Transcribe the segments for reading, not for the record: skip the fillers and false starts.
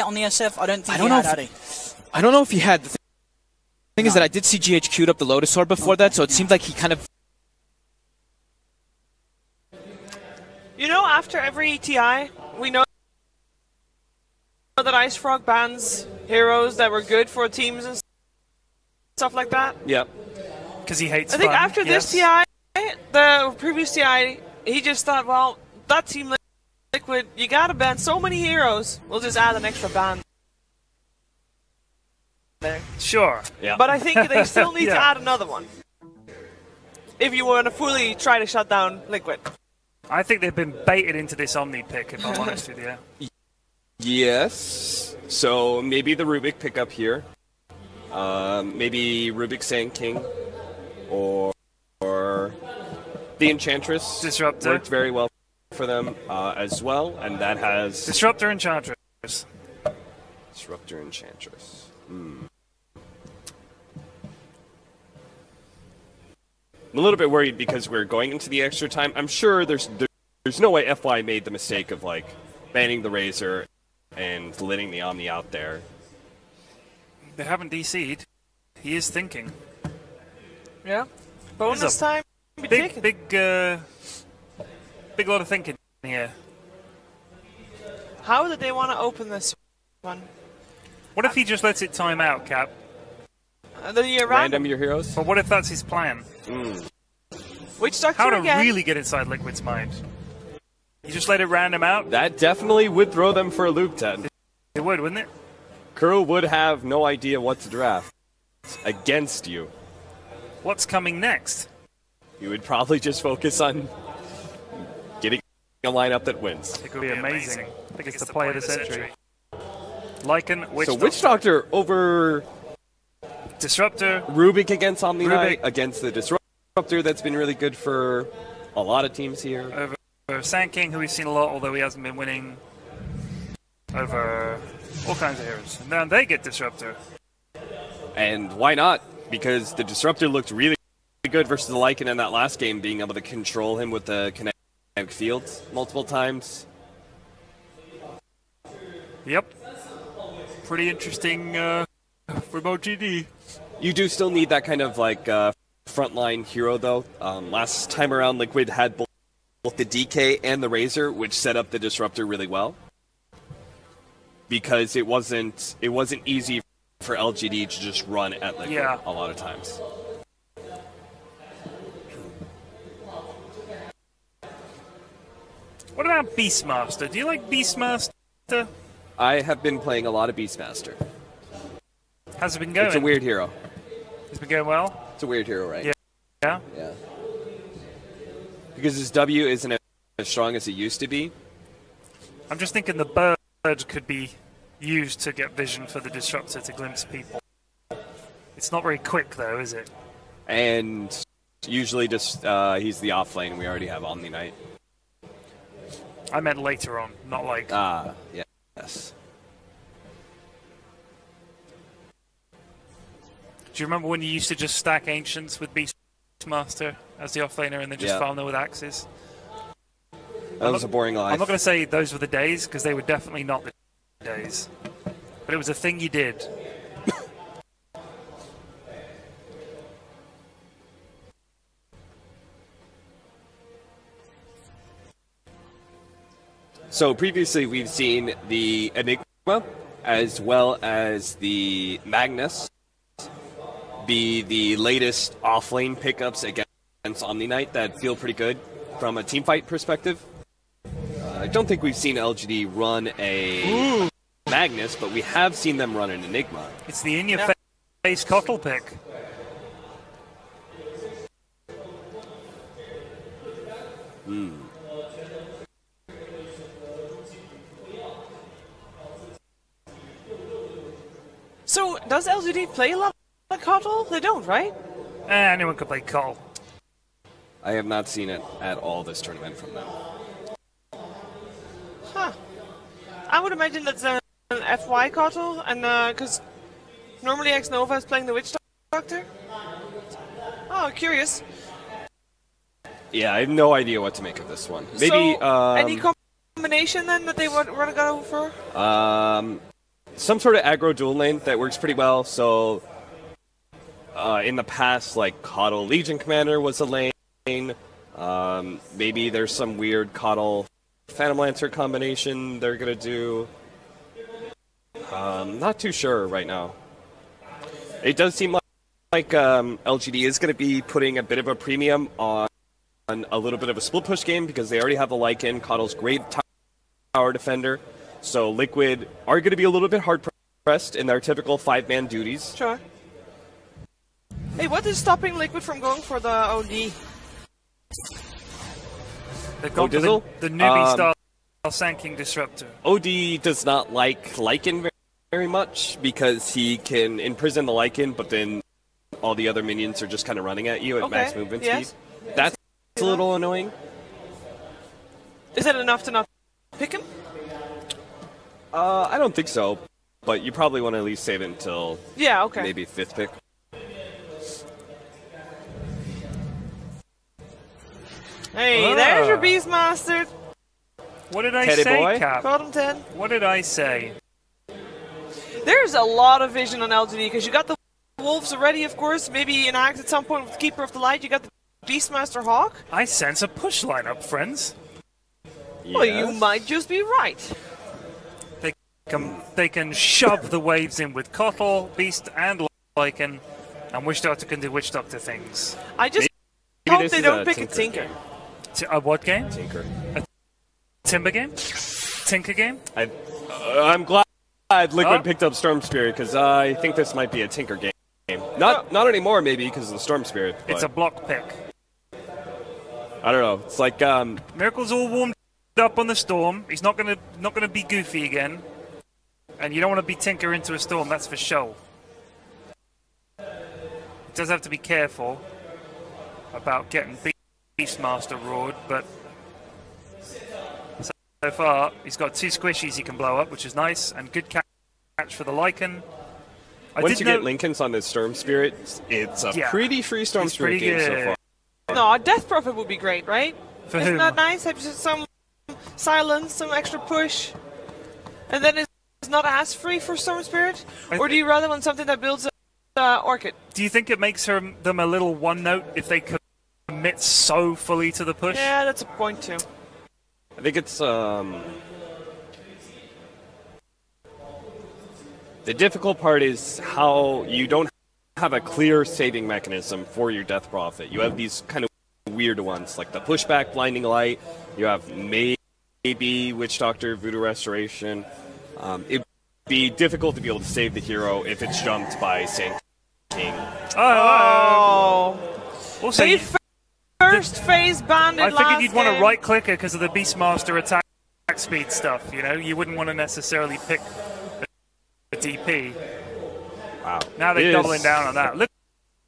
on the SF? I don't think he had he? I don't know if he had. The thing is that I did see GH queued up the Lotus Orb before that, so it seemed like he kind of... You know, after every TI, we know that Ice Frog bans heroes that were good for teams and stuff like that. Yep. Because he hates I think fun, after this TI, the previous TI, he just thought, well, that team Liquid, you gotta ban so many heroes, we'll just add an extra ban there. Sure. Yeah. But I think they still need to add another one if you want to fully try to shut down Liquid. I think they've been baited into this Omni pick, if I'm honest with you. Yes. So maybe the Rubik pick up here. Maybe Rubik Sand King. Or the Enchantress. Disruptor. Worked very well for them as well. And that has... Disruptor Enchantress. Disruptor Enchantress. I'm a little bit worried because we're going into the extra time. I'm sure there's no way FY made the mistake of like banning the Razor and letting the Omni out there. They haven't DC'd. He is thinking. Yeah. Bonus time. Big lot of thinking here. How did they want to open this one? What if he just lets it time out, Cap? Random your heroes? But what if that's his plan? Which Doctor How to again? really get inside Liquid's mind? You just let it random out? That definitely would throw them for a loop, Ted. It would, wouldn't it? Kuro would have no idea what to draft against you. What's coming next? You would probably just focus on getting a lineup that wins. It could be amazing. I think it's the play of the century. Lycan, Witch So Witch Doctor over... Disruptor. Rubik against Omni Knight, against the Disruptor that's been really good for a lot of teams here. Over Sand King, who we've seen a lot, although he hasn't been winning. Over all kinds of heroes. And then they get Disruptor. And why not? Because the Disruptor looked really good versus the Lycan in that last game, being able to control him with the kinetic fields multiple times. Yep. Pretty interesting from LGD. You do still need that kind of like frontline hero though. Last time around, Liquid had both the DK and the Razor, which set up the Disruptor really well. Because it wasn't easy for LGD to just run at Liquid a lot of times. What about Beastmaster? Do you like Beastmaster? I have been playing a lot of Beastmaster. How's it been going? It's a weird hero. It's been going well? It's a weird hero, right? Yeah. Yeah. Because his W isn't as strong as it used to be. I'm just thinking the bird could be used to get vision for the Disruptor to glimpse people. It's not very quick though, is it? And usually just he's the off lane and we already have Omni Knight. I meant later on, not like... yes. Do you remember when you used to just stack Ancients with Beastmaster as the offlaner and then just farm them with axes? That was a boring life. I'm not going to say those were the days, because they were definitely not the days. But it was a thing you did. So previously we've seen the Enigma as well as the Magnus be the latest offlane pickups against Omni Knight that feel pretty good from a teamfight perspective. I don't think we've seen LGD run a Magnus, but we have seen them run an Enigma. It's the in-your-face Cottle pick. So, does LGD play a lot of Cottle? They don't, right? Anyone could play Cottle. I have not seen it at all this tournament from them. Huh. I would imagine that's an FY Cottle, and because normally X-Nova is playing the Witch Doctor. Oh, curious. Yeah, I have no idea what to make of this one. Maybe so, any combination then that they want to go for? some sort of aggro dual lane that works pretty well. So in the past, like Coddle Legion Commander was a lane. Maybe there's some weird Coddle Phantom Lancer combination they're gonna do. Not too sure right now. It does seem like LGD is going to be putting a bit of a premium on a little bit of a split push game because they already have the Lycan. Coddle's great tower defender. So Liquid are going to be a little bit hard pressed in their typical 5-man duties. Sure. Hey, what is stopping Liquid from going for the OD? They've gone for the newbie style Sanking Disruptor. OD does not like Lycan very much because he can imprison the Lycan, but then all the other minions are just kind of running at you at max movement speed. That's a little annoying. Is it enough to not pick him? I don't think so, but you probably want to at least save it until maybe 5th pick. Hey, there's your Beastmaster. What did I Teddy say, boy? Cap? Called him 10. What did I say? There's a lot of vision on LGD because you got the Wolves already, of course. Maybe enact at some point with Keeper of the Light. You got the Beastmaster Hawk. I sense a push lineup, friends. Yes. Well, you might just be right. They can shove the waves in with Kotl, Beast, and Lycan, and Witch Doctor can do Witch Doctor things. I just Maybe hope this they is don't a pick a Tinker Tinker. A what game? Tinker. A Timber game? Tinker game? I'm glad Liquid picked up Storm Spirit because I think this might be a Tinker game. Not anymore, maybe because of the Storm Spirit. It's a block pick. I don't know. It's like Miracle's all warmed up on the Storm. He's not gonna be goofy again. And you don't want to be Tinker into a Storm, that's for sure. Does have to be careful about getting Beastmaster roared, but so far he's got 2 squishies he can blow up, which is nice, and good catch for the Lycan. Once you get Lincolns on this Storm Spirit, it's a pretty free Storm Spirit game so far. No, a Death Prophet would be great, right? For Isn't whom? that nice? Have some silence, some extra push, and then it's not as free for Storm Spirit? Or do you rather want something that builds Orchid? Do you think it makes them a little one-note if they commit so fully to the push? Yeah, that's a point too. I think it's the difficult part is how you don't have a clear saving mechanism for your Death Prophet. You have these kind of weird ones, like the pushback Blinding Light. You have maybe Witch Doctor, Voodoo Restoration. It'd be difficult to be able to save the hero if it's jumped by Sand King. Also, They first phase banded I figured last you'd want to game. right-click it because of the Beastmaster attack speed stuff, you know? You wouldn't want to necessarily pick a DP. Wow. Now they're doubling down on that. Look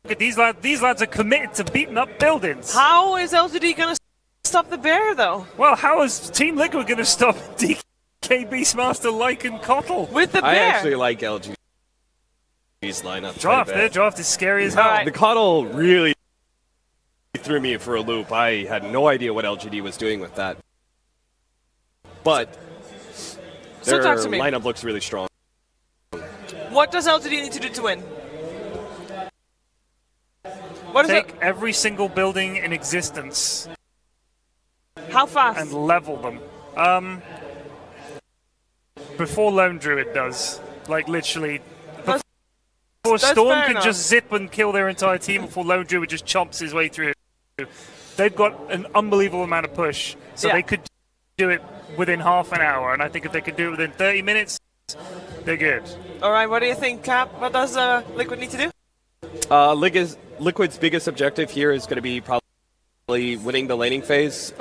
at these lads. These lads are committed to beating up buildings. How is LGD going to stop the bear, though? Well, how is Team Liquid going to stop DK Beastmaster Lycan Kotl? With the bear? I actually like LGD's lineup. Their draft is scary as hell. Right. The Coddle really threw me for a loop. I had no idea what LGD was doing with that. But their talk to me. lineup looks really strong. What does LGD need to do to win? What is Take it? every single building in existence How fast? and level them. Before Lone Druid does. Like, literally. Before Storm fair could enough. just zip and kill their entire team, before Lone Druid just chomps his way through. They've got an unbelievable amount of push, so they could do it within half an hour, and I think if they could do it within 30 minutes, they're good. All right, what do you think, Cap? What does Liquid need to do? Liquid's biggest objective here is going to be probably winning the laning phase,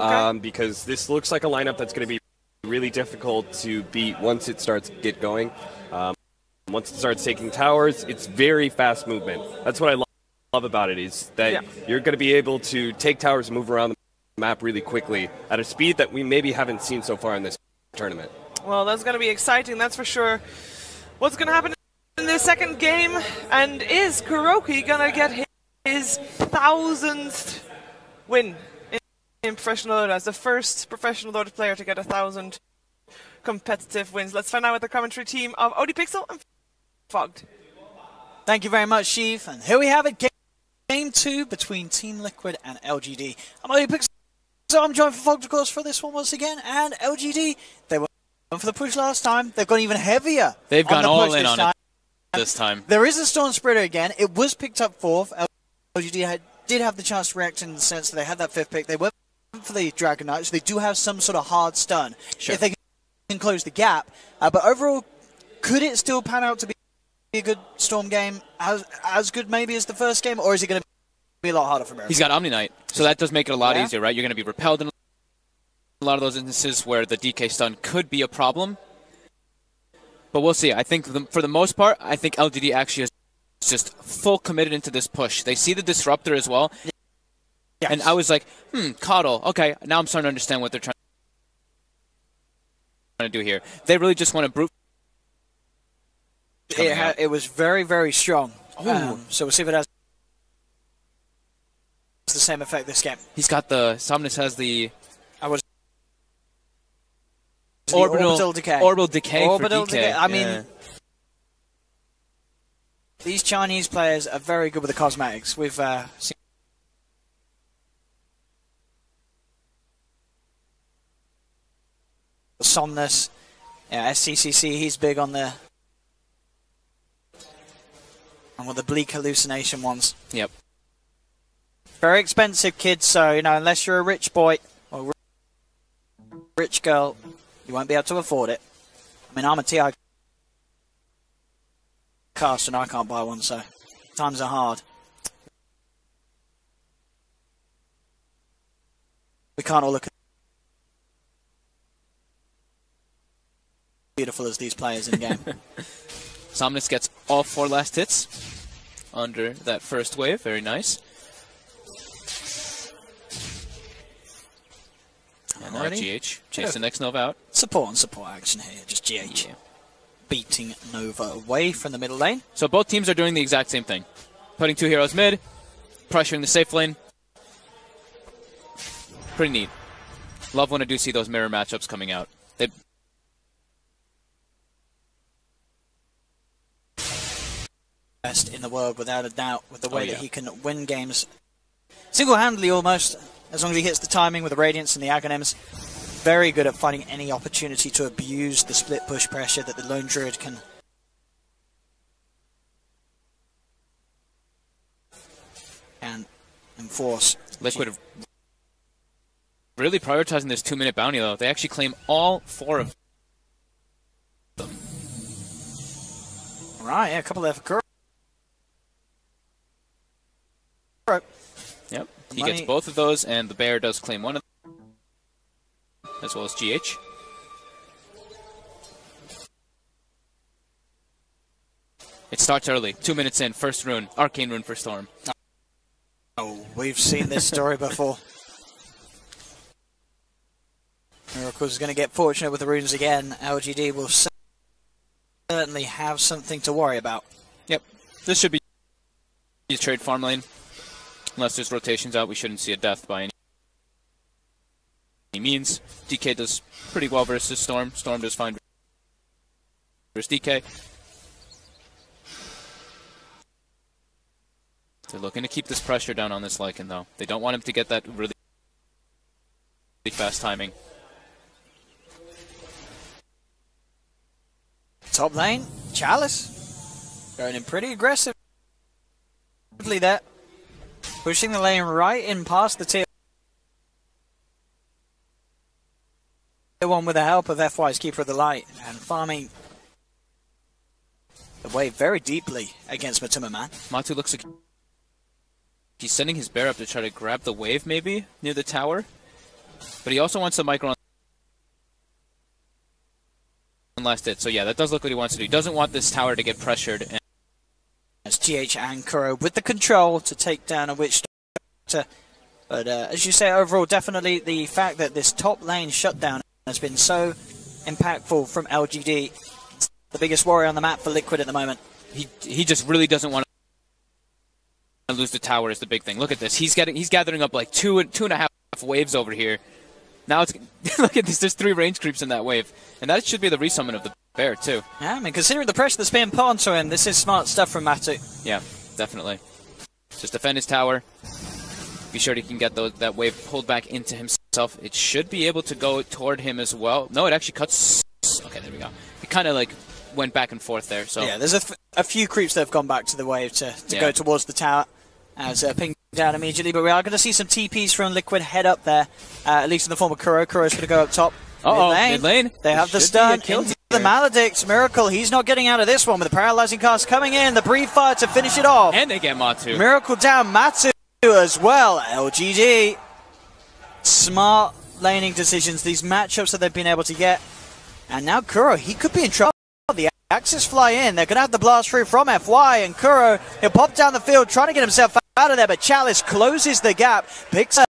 because this looks like a lineup that's going to be really difficult to beat once it starts to get going. Once it starts taking towers, it's very fast movement. That's what I love about it, is that you're going to be able to take towers and move around the map really quickly at a speed that we maybe haven't seen so far in this tournament. Well, that's going to be exciting, that's for sure. What's going to happen in the second game? And is Kuroki going to get his 1,000th win in Professional Dota as the first Professional Dota player to get 1,000 competitive wins. Let's find out what the commentary team of ODPixel and Fogged. Thank you very much, Sheev. And here we have it, Game 2 between Team Liquid and LGD. I'm ODPixel, so I'm joined for Fogged, of course, for this one once again. And LGD, they went for the push last time. They've gone even heavier. They've gone all in on it this time. There is a Storm Spreader again. It was picked up 4th. LGD did have the chance to react in the sense that they had that 5th pick. They went for the Dragon Knight, so they do have some sort of hard stun. Sure. If they can close the gap. But overall, could it still pan out to be a good Storm game? As good maybe as the first game, or is it going to be a lot harder for America? He's got Omni Knight, so that does make it a lot easier, right? You're going to be repelled in a lot of those instances where the DK stun could be a problem. But we'll see. I think for the most part, I think LGD actually is just full committed into this push. They see the Disruptor as well. Yes. And I was like, Coddle. Okay, now I'm starting to understand what they're trying to do here. They really just want to brute. It was very, very strong. So we'll see if it has the same effect this game. He's got the... Somnus has the... Orbital decay. Orbital decay. Orbital for DK. decay. I mean, these Chinese players are very good with the cosmetics. We've seen Somnus, SCCC. He's big on the with the bleak hallucination ones. Yep. Very expensive, kids. So unless you're a rich boy or rich girl, you won't be able to afford it. I mean, I'm a TI cast and I can't buy one, so times are hard. We can't all look as beautiful as these players in the game. Somnus gets all 4 last hits under that first wave. Very nice. And now GH chase the next Nova out. Support and support action here. Just GH beating Nova away from the middle lane. So both teams are doing the exact same thing. Putting 2 heroes mid, pressuring the safe lane. Pretty neat. Love when I do see those mirror matchups coming out. They best in the world without a doubt with the way that he can win games single-handedly almost. As long as he hits the timing with the Radiance and the Aghanims, very good at finding any opportunity to abuse the split push pressure that the Lone Druid can enforce. Liquid really prioritizing this 2-minute bounty, though. They actually claim all 4 of them. Right, a couple there for Kuro. Yep, he gets both of those, and the Bear does claim 1 of them, as well as GH. It starts early, 2 minutes in, first rune, Arcane Rune for Storm. Oh, we've seen this story before. Miracles is going to get fortunate with the runes again. LGD will certainly have something to worry about. Yep, this should be a trade farm lane. Unless there's rotations out, we shouldn't see a death by any means. DK does pretty well versus Storm. Storm does fine versus DK. They're looking to keep this pressure down on this Lycan, though. They don't want him to get that really fast timing. Top lane, Chalice. Going in pretty aggressively there. Pushing the lane right in past the tier 1 with the help of FY's Keeper of the Light. And farming the wave very deeply against Matuma Man. Matu looks like he's sending his bear up to try to grab the wave, maybe, near the tower. But he also wants the micro on last hit. So yeah, that does look what he wants to do. He doesn't want this tower to get pressured. And as GH and Kuro with the control to take down a Witch Doctor. But as you say, overall, definitely the fact that this top lane shutdown has been so impactful from LGD. It's the biggest warrior on the map for Liquid at the moment. He just really doesn't want to lose the tower is the big thing. Look at this. He's gathering up like two and a half waves over here. Now it's look at this. There's 3 range creeps in that wave, and that should be the resummon of the bear too. Yeah, I mean, considering the pressure that's being put onto him, this is smart stuff from Matu. Yeah, definitely. Just defend his tower. Be sure he can get that wave pulled back into himself. It should be able to go toward him as well. No, it actually cuts. Okay, there we go. It kind of like went back and forth there. So yeah, there's a few creeps that have gone back to the wave to go towards the tower as ping down immediately. But we are going to see some TPs from Liquid head up there, at least in the form of Kuro. Kuro's going to go up top. Mid lane. They have the stun into the Maledict. Miracle, he's not getting out of this one with the paralyzing cast coming in. The brief fire to finish it off. And they get Matu. Miracle down Matu as well. LGD. Smart laning decisions. These matchups that they've been able to get. And now Kuro, he could be in trouble. The Axis fly in. They're going to have the blast through from FY. And Kuro, he'll pop down the field trying to get himself out of there. But Chalice closes the gap. Picks up.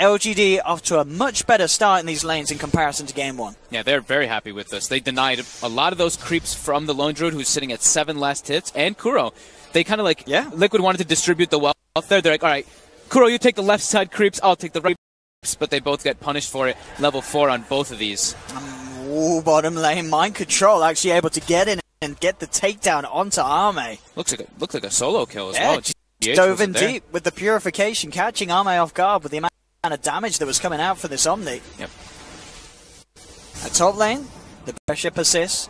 LGD off to a much better start in these lanes in comparison to game 1. Yeah, they're very happy with this. They denied a lot of those creeps from the Lone Druid, who's sitting at 7 last hits, and Kuro. They kind of like, Liquid wanted to distribute the wealth there. They're like, all right, Kuro, you take the left side creeps, I'll take the right creeps, but they both get punished for it. Level 4 on both of these. Ooh, bottom lane, mind control, actually able to get in and get the takedown onto Arme. Looks like a solo kill as well. Dove in deep with the purification, catching Arme off guard with the amount of damage that was coming out for this Omni. Yep. At top lane, the pressure persists.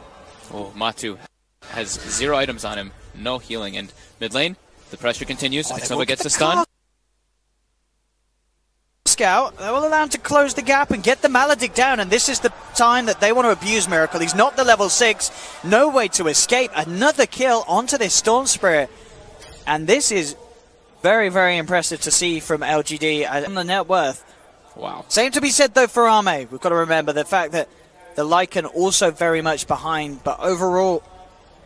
Oh, Matu has 0 items on him, no healing. And mid lane, the pressure continues. Nova gets the stun. Scout, they will allow him to close the gap and get the Maledict down, and this is the time that they want to abuse Miracle. He's not the level 6, no way to escape. Another kill onto this Storm Spirit. And this is very, very impressive to see from LGD on the net worth. Wow. Same to be said, though, for Arme. We've got to remember the fact that the Lycan also very much behind. But overall,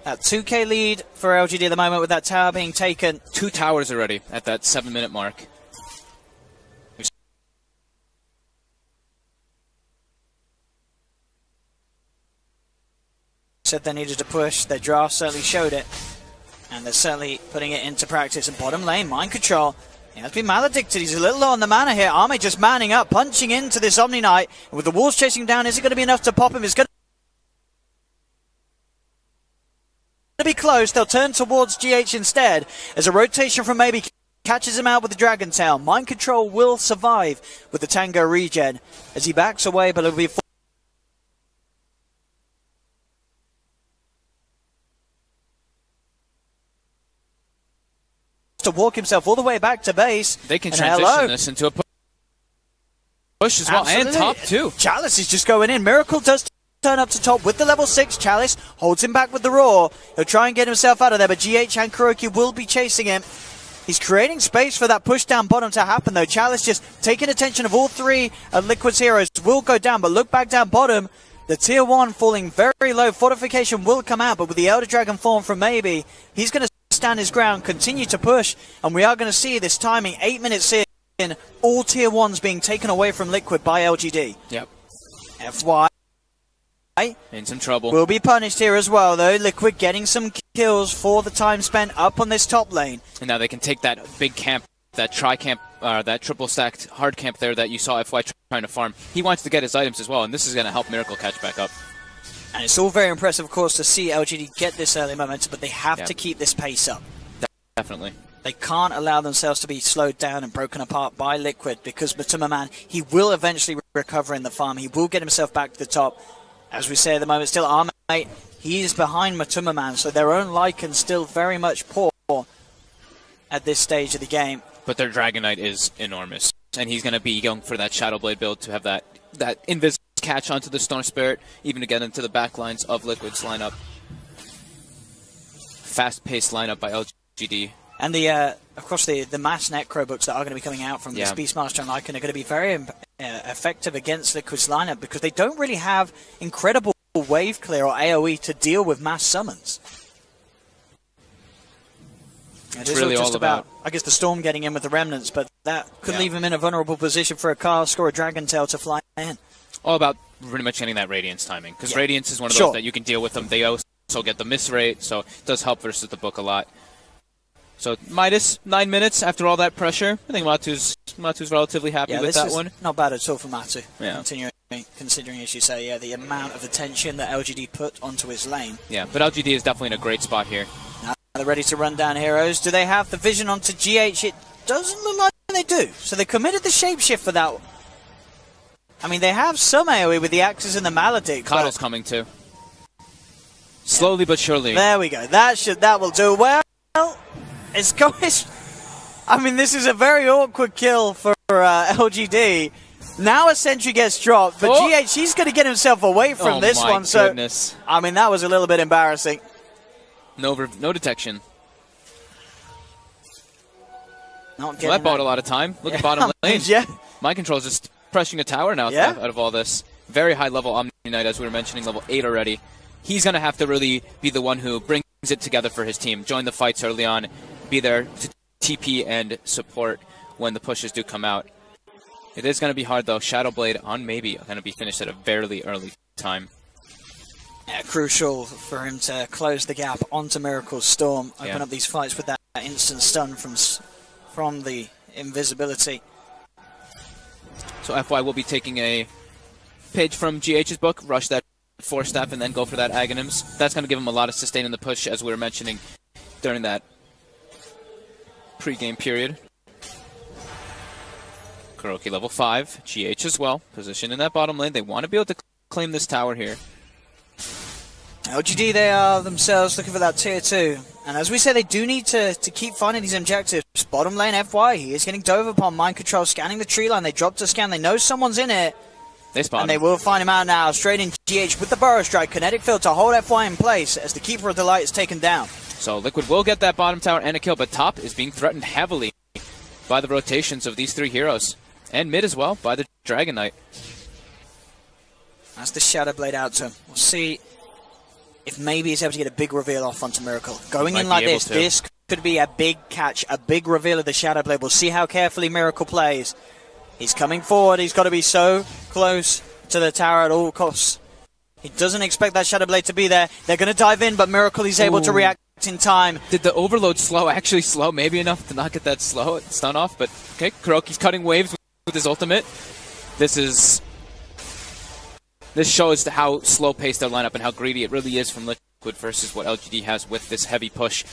that 2k lead for LGD at the moment with that tower being taken. 2 towers already at that 7-minute mark. Said they needed to push. Their draft certainly showed it. And they're certainly putting it into practice. And bottom lane, mind control. He has been maledicted. He's a little low on the mana here. Arme just manning up, punching into this Omni Knight. And with the walls chasing down, is it going to be enough to pop him? It's going to be close. They'll turn towards GH instead. As a rotation from maybe catches him out with the Dragon Tail. Mind control will survive with the Tango regen as he backs away, but it'll be to walk himself all the way back to base. They can transition this into a push as well. Absolutely. And top too. Chalice is just going in. Miracle does turn up to top with the level 6. Chalice holds him back with the Roar. He'll try and get himself out of there, but GH and Kuroki will be chasing him. He's creating space for that push down bottom to happen, though. Chalice just taking attention of all 3 of Liquid's heroes. Will go down, but look back down bottom. The tier 1 falling very low. Fortification will come out, but with the Elder Dragon form from Maybe, he's going to stand his ground, continue to push, and we are going to see this timing 8 minutes in, all tier 1s being taken away from Liquid by LGD. Yep. FY in some trouble. Will be punished here as well, though. Liquid getting some kills for the time spent up on this top lane. And now they can take that big camp, that tri-camp, that triple stacked hard camp there that you saw FY trying to farm. He wants to get his items as well, and this is going to help Miracle catch back up. And it's all very impressive, of course, to see LGD get this early momentum, but they have to keep this pace up. Definitely. They can't allow themselves to be slowed down and broken apart by Liquid, because Matuma Man, he will eventually recover in the farm. He will get himself back to the top. As we say at the moment, still Arme, he's behind Matuma Man, so their own Lycan still very much poor at this stage of the game. But their Dragon Knight is enormous, and he's going to be going for that Shadow Blade build to have that invis catch onto the Storm Spirit, even to get into the back lines of Liquid's lineup. Fast-paced lineup by LGD. And of course, the mass Necro books that are going to be coming out from this Beastmaster and Lycan are going to be very effective against Liquid's lineup, because they don't really have incredible wave clear or AoE to deal with mass summons. It is really just all about, I guess, the Storm getting in with the Remnants, but that could leave him in a vulnerable position for a Cask or a Dragon Tail to fly in. All about pretty much getting that Radiance timing, because Radiance is one of those that you can deal with them. They also get the miss rate, so it does help versus the book a lot. So minus 9 minutes after all that pressure. I think Matu's relatively happy with that one. Not bad at all for Matu. Yeah. Considering, as you say, yeah, the amount of attention that LGD put onto his lane. Yeah, but LGD is definitely in a great spot here. Now they're ready to run down heroes. Do they have the vision onto GH? It doesn't look like they do. So they committed the shapeshift for that. I mean, they have some AoE with the axes and the maledict. Coddle's coming too. Slowly but surely. There we go. That will do well. It's going. I mean, this is a very awkward kill for LGD. Now a sentry gets dropped, but GH, he's going to get himself away from this one. Goodness. So, I mean, that was a little bit embarrassing. No detection. Not well, that bought a lot of time. Look at bottom lane. Yeah. Mind Control's just pressing a tower now out of all this. Very high level Omni Knight, as we were mentioning, level 8 already. He's going to have to really be the one who brings it together for his team. Join the fights early on. Be there to TP and support when the pushes do come out. It is going to be hard, though. Shadowblade on maybe going to be finished at a very early time. Yeah, crucial for him to close the gap onto Miracle's Storm. Open up these fights with that instant stun from the invisibility. So FY will be taking a page from GH's book, rush that 4-step, and then go for that Aghanims. That's going to give him a lot of sustain in the push, as we were mentioning during that pre-game period. Kuroki level 5, GH as well, positioned in that bottom lane. They want to be able to claim this tower here. LGD, they are themselves looking for that tier 2. And as we say, they do need to keep finding these objectives. Bottom lane FY, he is getting dove upon. Mind Control scanning the tree line. They drop to scan. They know someone's in it. They spot him. And they will find him out now. Straight in GH with the Burrow Strike. Kinetic Field to hold FY in place as the Keeper of the Light is taken down. So Liquid will get that bottom tower and a kill, but top is being threatened heavily by the rotations of these 3 heroes. And mid as well by the Dragon Knight. That's the Shadowblade out to him. We'll see if maybe he's able to get a big reveal off onto Miracle. Going in like this could be a big catch, a big reveal of the Shadowblade. We'll see how carefully Miracle plays. He's coming forward. He's got to be so close to the tower at all costs. He doesn't expect that Shadowblade to be there. They're going to dive in, but Miracle is able to react in time. Did the overload actually slow? Maybe enough to not get that stun off, but okay, Kuroki's cutting waves with his ultimate. This shows how slow-paced their lineup and how greedy it really is from Liquid versus what LGD has with this heavy push.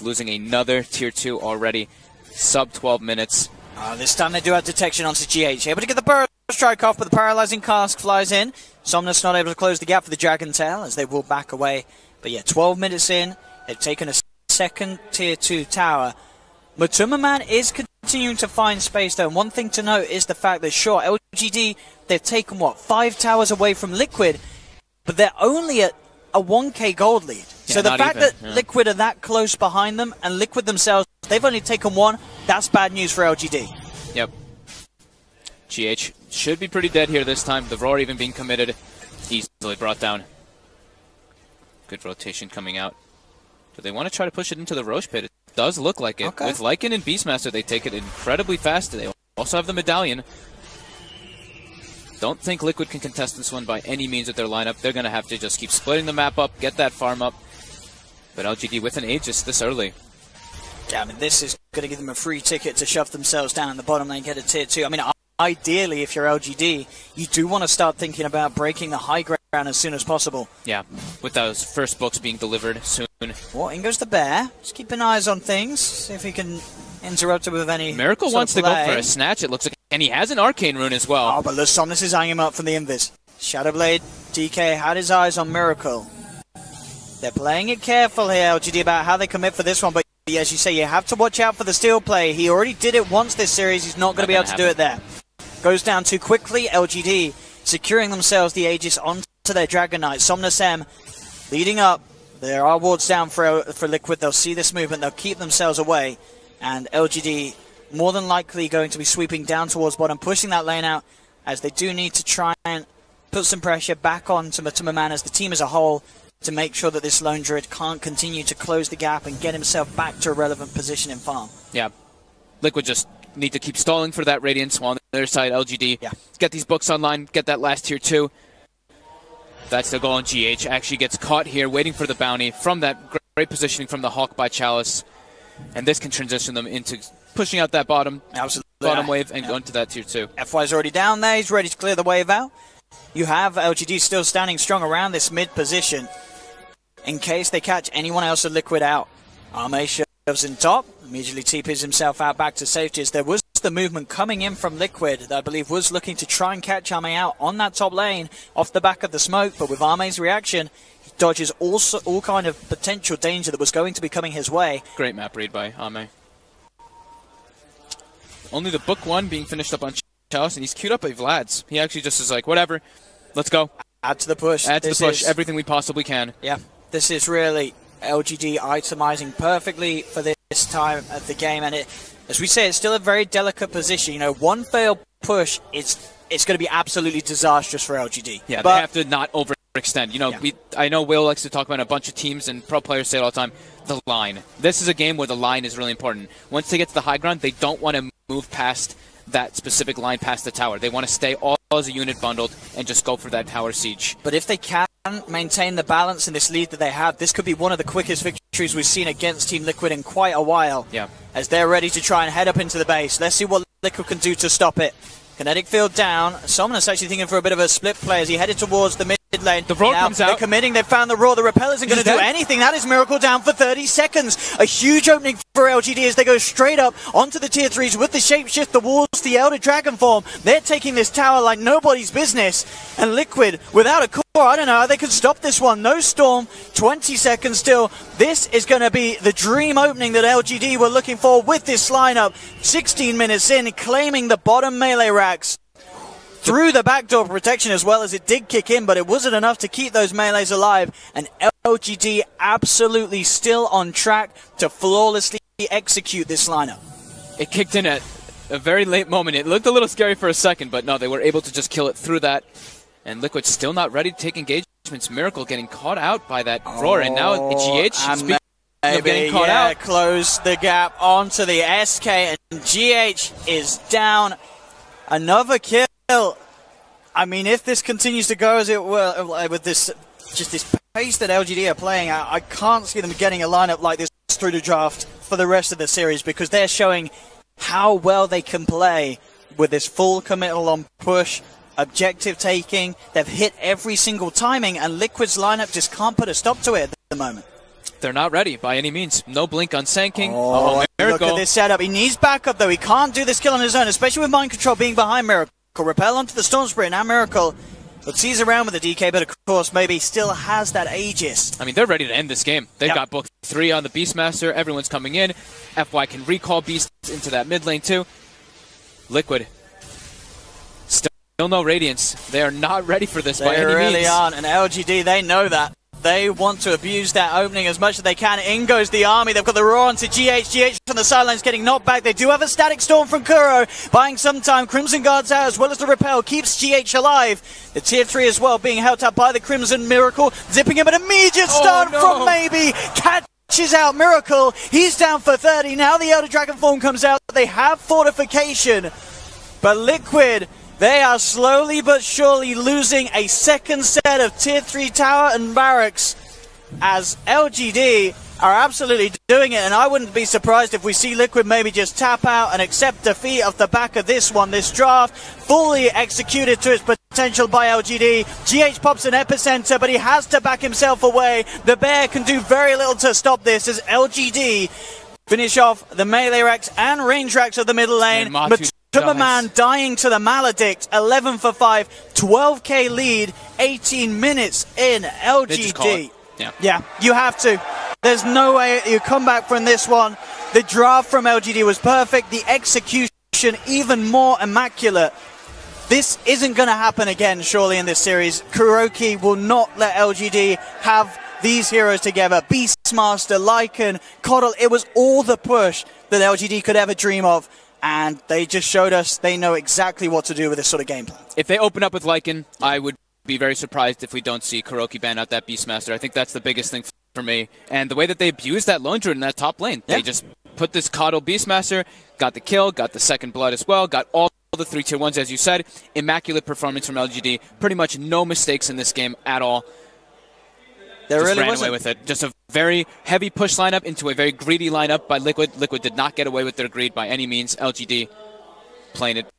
Losing another tier 2 already. Sub 12 minutes. This time they do have detection onto GH. Able to get the Burrow Strike off, but the Paralyzing Cask flies in. Somnus not able to close the gap for the Dragon Tail as they will back away. But yeah, 12 minutes in. They've taken a second tier 2 tower. Matumaman is continuing to find space though. And one thing to note is the fact that sure, LGD, they've taken, 5 towers away from Liquid, but they're only at a 1k gold lead. Yeah, so the fact that Liquid are that close behind them, and Liquid themselves, they've only taken 1, that's bad news for LGD. Yep. GH should be pretty dead here this time. The Roar even being committed, easily brought down. Good rotation coming out. Do they want to try to push it into the Roche pit? It does look like it. Okay. With Lycan and Beastmaster, they take it incredibly fast. They also have the Medallion. Don't think Liquid can contest this one by any means with their lineup. They're going to have to just keep splitting the map up, get that farm up. But LGD with an Aegis this early. Yeah, I mean, this is going to give them a free ticket to shove themselves down in the bottom lane, get a tier 2. I mean, ideally, if you're LGD, you do want to start thinking about breaking the high ground as soon as possible. Yeah, with those first books being delivered soon. Well, in goes the Bear. Just keeping eyes on things, see if he can interrupt it with any Miracle wants to go for a snatch, it looks like. And he has an Arcane Rune as well. Oh, but Somnus is eyeing him up from the Invis. Shadowblade, DK had his eyes on Miracle. They're playing it careful here, LGD, about how they commit for this one. But as you say, you have to watch out for the steal play. He already did it once this series. He's not going to be able to do it there. Goes down too quickly. LGD securing themselves the Aegis onto their Dragon Knight. Somnus M leading up. There are wards down for Liquid. They'll see this movement. They'll keep themselves away. And LGD more than likely going to be sweeping down towards bottom, pushing that lane out, as they do need to try and put some pressure back on to Matumaman as the team as a whole to make sure that this Lone Druid can't continue to close the gap and get himself back to a relevant position in farm. Yeah. Liquid just need to keep stalling for that Radiance, while on the other side, LGD, get these books online, get that last tier 2. That's the goal, and GH actually gets caught here, waiting for the bounty from that great positioning from the Hawk by Chalice. and this can transition them into pushing out that bottom wave and going to that tier 2. FY's already down there. He's ready to clear the wave out. You have LGD still standing strong around this mid position in case they catch anyone else with Liquid out. Arme shoves in top, immediately TPs himself out back to safety as there was the movement coming in from Liquid that I believe was looking to try and catch Arme out on that top lane off the back of the smoke, but with Arme's reaction, he dodges all kind of potential danger that was going to be coming his way. Great map read by Arme. Only the book 1 being finished up on Chalice, and he's queued up by Vlad's. He actually just is like, whatever, let's go. Add to the push. Add to the push, everything we possibly can. Yeah, this is really LGD itemizing perfectly for this time of the game, and as we say, it's still a very delicate position. You know, one failed push, it's going to be absolutely disastrous for LGD. Yeah, but they have to not overextend. You know, yeah. I know Will likes to talk about a bunch of teams, and pro players say it all the time, the line. This is a game where the line is really important. Once they get to the high ground, they don't want to move past that specific line past the tower. They want to stay all as a unit bundled and just go for that tower siege. But if they can maintain the balance in this lead that they have, this could be one of the quickest victories we've seen against Team Liquid in quite a while. Yeah. As they're ready to try and head up into the base. Let's see what Liquid can do to stop it. Kinetic field down. Somnus actually thinking for a bit of a split play as he headed towards the mid lane. The roar comes out. They're committing. They found the roar. The repel isn't going to do anything. That is Miracle down for 30 seconds. A huge opening for LGD as they go straight up onto the tier 3s with the shapeshift, the walls, the Elder Dragon form. They're taking this tower like nobody's business. And Liquid, without a core, I don't know how they can stop this one. No Storm, 20 seconds still. This is going to be the dream opening that LGD were looking for with this lineup. 16 minutes in, claiming the bottom melee racks. Through the backdoor protection as well, as it did kick in, but it wasn't enough to keep those melees alive. And LGD absolutely still on track to flawlessly execute this lineup. It kicked in at a very late moment. It looked a little scary for a second, but no, they were able to just kill it through that. And Liquid still not ready to take engagements. Miracle getting caught out by that roar, and now GH speaking of getting caught out. Close the gap onto the SK, and GH is down. Another kill. I mean, if this continues to go as it will, with this pace that LGD are playing, I can't see them getting a lineup like this through the draft for the rest of the series, because they're showing how well they can play with this full committal on push, objective taking. They've hit every single timing, and Liquid's lineup just can't put a stop to it at the moment. They're not ready by any means. No blink on Sand-King. Look at this setup. He needs backup, though. He can't do this kill on his own, especially with mind control being behind Miracle. Repel onto the Storm Spirit, now Miracle. But sees around with the DK, but of course maybe still has that Aegis. I mean, they're ready to end this game. They've got book 3 on the Beastmaster. Everyone's coming in. FY can recall Beasts into that mid lane too. Liquid. Still no Radiance. They are not ready for this by any means. They really aren't, and LGD, they know that. They want to abuse that opening as much as they can. In goes the army. They've got the roar onto GH. GH on the sidelines getting knocked back. They do have a static storm from Kuro, buying some time. Crimson Guards out as well as the repel. Keeps GH alive. The tier 3 as well being held up by the Crimson. Miracle zipping him an immediate stun from maybe. Catches out Miracle. He's down for 30. Now the Elder Dragon form comes out. They have fortification. But Liquid, they are slowly but surely losing a second set of tier 3 tower and barracks as LGD are absolutely doing it, and I wouldn't be surprised if we see Liquid maybe just tap out and accept defeat off the back of this one. This draft fully executed to its potential by LGD. GH pops an epicenter, but he has to back himself away. The Bear can do very little to stop this as LGD finish off the melee racks and range racks of the middle lane. Man dying to the Maledict, 11 for 5, 12k lead, 18 minutes in. LGD. Yeah, you have to. There's no way you come back from this one. The draft from LGD was perfect. The execution even more immaculate. This isn't going to happen again, surely, in this series. Kuroki will not let LGD have these heroes together. Beastmaster, Lycan, Coddle. It was all the push that LGD could ever dream of. And they just showed us they know exactly what to do with this sort of game plan. If they open up with Lycan, I would be very surprised if we don't see Kuroki ban out that Beastmaster. I think that's the biggest thing for me. And the way that they abused that lone druid in that top lane. They just put this Coddle Beastmaster, got the kill, got the second blood as well, got all the 3 tier 1s as you said. Immaculate performance from LGD. Pretty much no mistakes in this game at all. There just really ran wasn't. away with it. Just a very heavy push lineup into a very greedy lineup by Liquid. Liquid did not get away with their greed by any means. LGD playing it